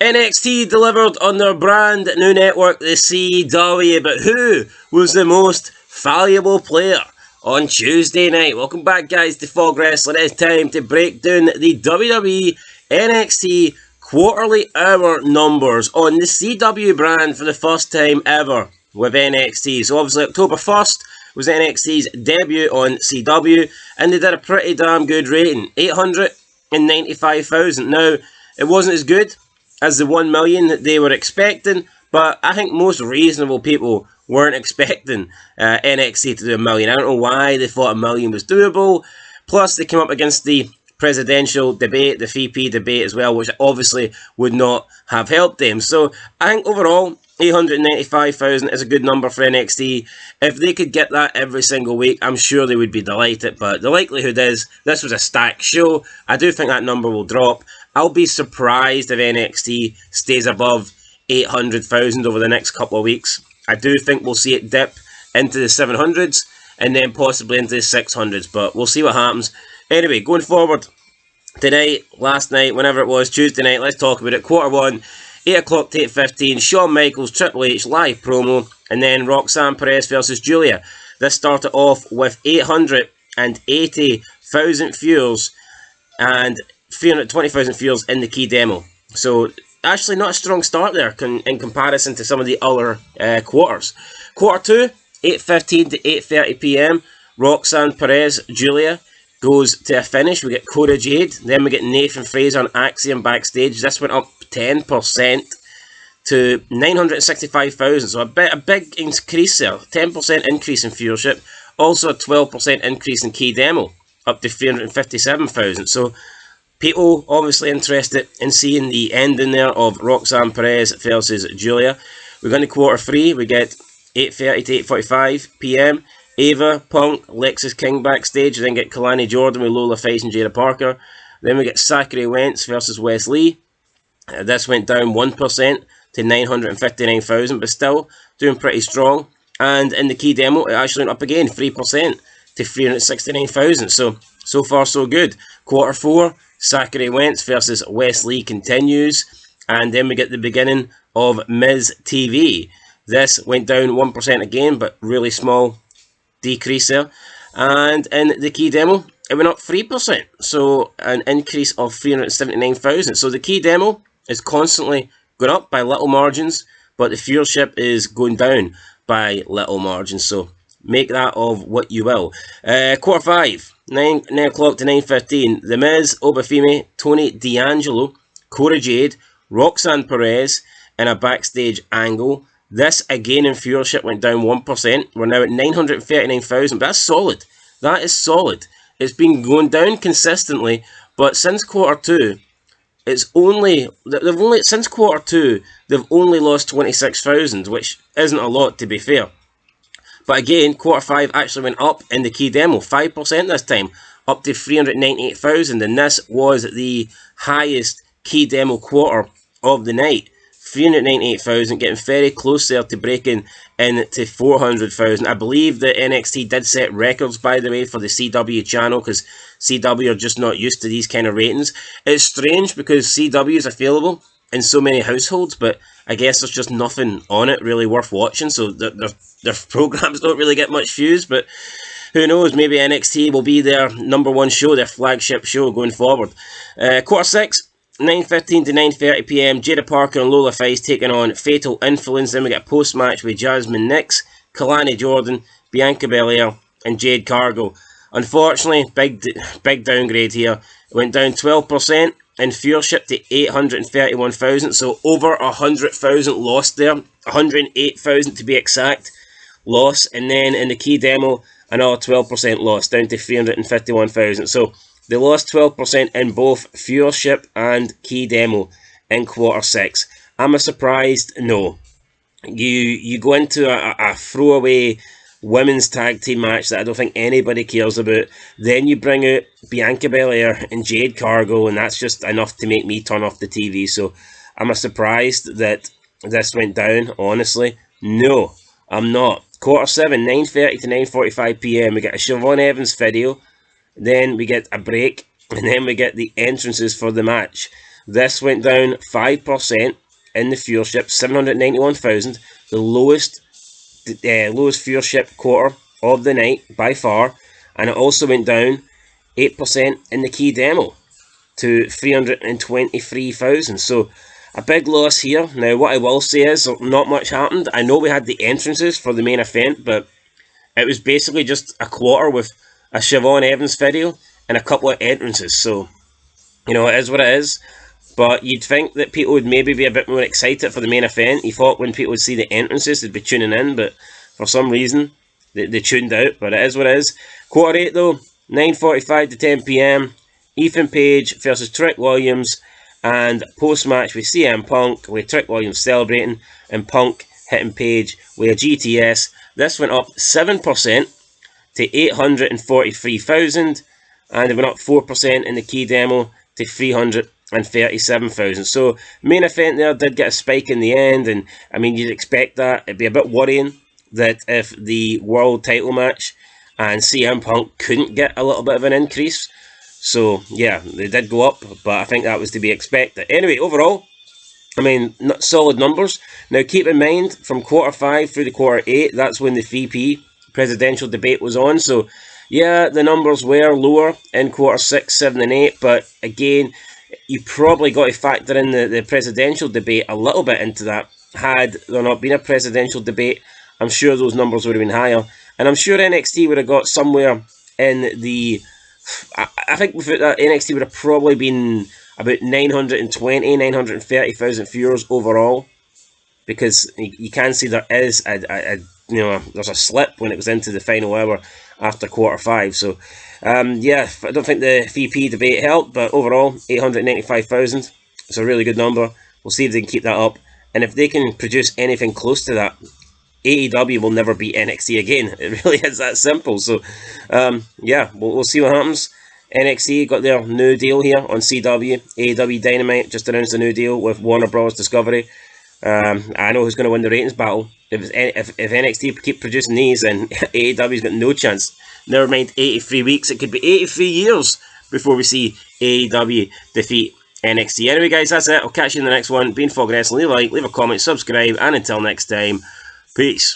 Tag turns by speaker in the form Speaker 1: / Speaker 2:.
Speaker 1: NXT delivered on their brand new network, the CW, but who was the most valuable player on Tuesday night? Welcome back, guys, to Fog Wrestling. It's time to break down the WWE NXT quarterly hour numbers on the CW brand for the first time ever with NXT. So obviously October 1st was NXT's debut on CW, and they did a pretty damn good rating, 895,000. Now, it wasn't as good as the 1 million that they were expecting, but I think most reasonable people weren't expecting NXT to do 1 million. I don't know why they thought 1 million was doable. Plus, they came up against the presidential debate, the VP debate as well, which obviously would not have helped them. So, I think overall, 895,000 is a good number for NXT. If they could get that every single week, I'm sure they would be delighted. But the likelihood is this was a stacked show. I do think that number will drop. I'll be surprised if NXT stays above 800,000 over the next couple of weeks. I do think we'll see it dip into the 700s and then possibly into the 600s. But we'll see what happens. Anyway, going forward, tonight, last night, whenever it was, Tuesday night, let's talk about it. Quarter 1. 8 o'clock to 8:15, Shawn Michaels, Triple H, live promo, and then ROXANNE PEREZ versus Giulia. This started off with 880,000 viewers and 320,000 viewers in the key demo. So, actually not a strong start there in comparison to some of the other quarters. Quarter 2, 8:15 to 8:30 p.m, ROXANNE PEREZ, Giulia goes to a finish. We get Cora Jade, then we get Nathan Frazer on Axiom backstage. This went up 10% to 965,000, so a big increase there, 10% increase in viewership, also a 12% increase in key demo, up to 357,000. So people obviously interested in seeing the ending there of ROXANNE PEREZ versus Giulia. We're going to quarter 3, we get 8:30 to 8:45 p.m. Ava, Punk, Lexis King backstage, then get Kalani Jordan with Lola Face and Jada Parker. Then we get Wwe Nxt versus Wes Lee. This went down 1% to 959,000, but still doing pretty strong. And in the key demo, it actually went up again, 3% to 369,000. So far so good. Quarter 4, Wwe Nxt versus Wes Lee continues. And then we get the beginning of Miz TV. This went down 1% again, but really small decrease there. And in the key demo, it went up 3%. So an increase of 379,000. So the key demo is constantly going up by little margins, but the viewership is going down by little margins. So make that of what you will. Quarter 5, 9 o'clock to 9:15. The Miz, Obafemi, Tony D'Angelo, Cora Jade, ROXANNE PEREZ in a backstage angle. This again in viewership went down 1%. We're now at 939,000. That's solid. That is solid. It's been going down consistently, but since quarter 2, they've only lost 26,000, which isn't a lot, to be fair. But again, quarter 5 actually went up in the key demo, 5% this time, up to 398,000, and this was the highest key demo quarter of the night. 398,000, getting very close there to breaking into 400,000. I believe that NXT did set records, by the way, for the CW channel, because CW are just not used to these kind of ratings. It's strange because CW is available in so many households, but I guess there's just nothing on it really worth watching, so their programs don't really get much views, but who knows, maybe NXT will be their #1 show, their flagship show going forward. Quarter 6, 9:15 to 9:30 p.m, Jada Parker and Lola Face taking on Fatal Influence. Then we get a post-match with Jasmine Nix, Kalani Jordan, Bianca Belair, and Jade Cargill. Unfortunately, big downgrade here. It went down 12% in viewership to 831,000, so over 100,000 lost there, 108,000 to be exact loss. And then in the key demo, another 12% loss, down to 351,000. So they lost 12% in both viewership and key demo in quarter 6. Am I surprised? No. You go into a throwaway women's tag team match that I don't think anybody cares about. Then you bring out Bianca Belair and Jade Cargill, and that's just enough to make me turn off the TV. So am I surprised that this went down? Honestly, no, I'm not. Quarter 7, 9:30 to 9:45 p.m. We get a Siobhan Evans video. Then we get a break, and then we get the entrances for the match. This went down 5% in the viewership, 791,000, the lowest viewership quarter of the night by far, and it also went down 8% in the key demo to 323,000. So a big loss here. Now, what I will say is not much happened. I know we had the entrances for the main event, but it was basically just a quarter with a Siobhan Evans video and a couple of entrances. So, you know, it is what it is. But you'd think that people would maybe be a bit more excited for the main event. You thought when people would see the entrances, they'd be tuning in, but for some reason, they tuned out. But it is what it is. Quarter 8, though, 9:45 to 10 p.m. Ethan Page versus Trick Williams, and post-match with CM Punk, with Trick Williams celebrating, and Punk hitting Page with a GTS. This went up 7% to 843,000, and it went up 4% in the key demo to 337,000. So, main event there did get a spike in the end, and I mean, you'd expect that. It'd be a bit worrying that if the world title match and CM Punk couldn't get a little bit of an increase. So, yeah, they did go up, but I think that was to be expected. Anyway, overall, I mean, solid numbers. Now, keep in mind, from quarter 5 through to quarter 8, that's when the VP presidential debate was on. So, yeah, the numbers were lower in quarter 6, 7, and 8, but again, you probably got to factor in the presidential debate a little bit into that. Had there not been a presidential debate, I'm sure those numbers would have been higher. And I'm sure NXT would have got somewhere in the... I think without that, NXT would have probably been about 930,000 viewers overall. Because you can see there is there's a slip when it was into the final hour after quarter 5. So, yeah, I don't think the VP debate helped, but overall, 895,000. It's a really good number. We'll see if they can keep that up. And if they can produce anything close to that, AEW will never beat NXT again. It really is that simple. So, yeah, we'll see what happens. NXT got their new deal here on CW. AEW Dynamite just announced a new deal with Warner Bros. Discovery. I know who's going to win the ratings battle. If NXT keep producing these, then AEW's got no chance. Never mind 83 weeks, it could be 83 years before we see AEW defeat NXT. Anyway, guys, that's it. I'll catch you in the next one. Being Fog Wrestling, leave a like, leave a comment, subscribe, and until next time, peace.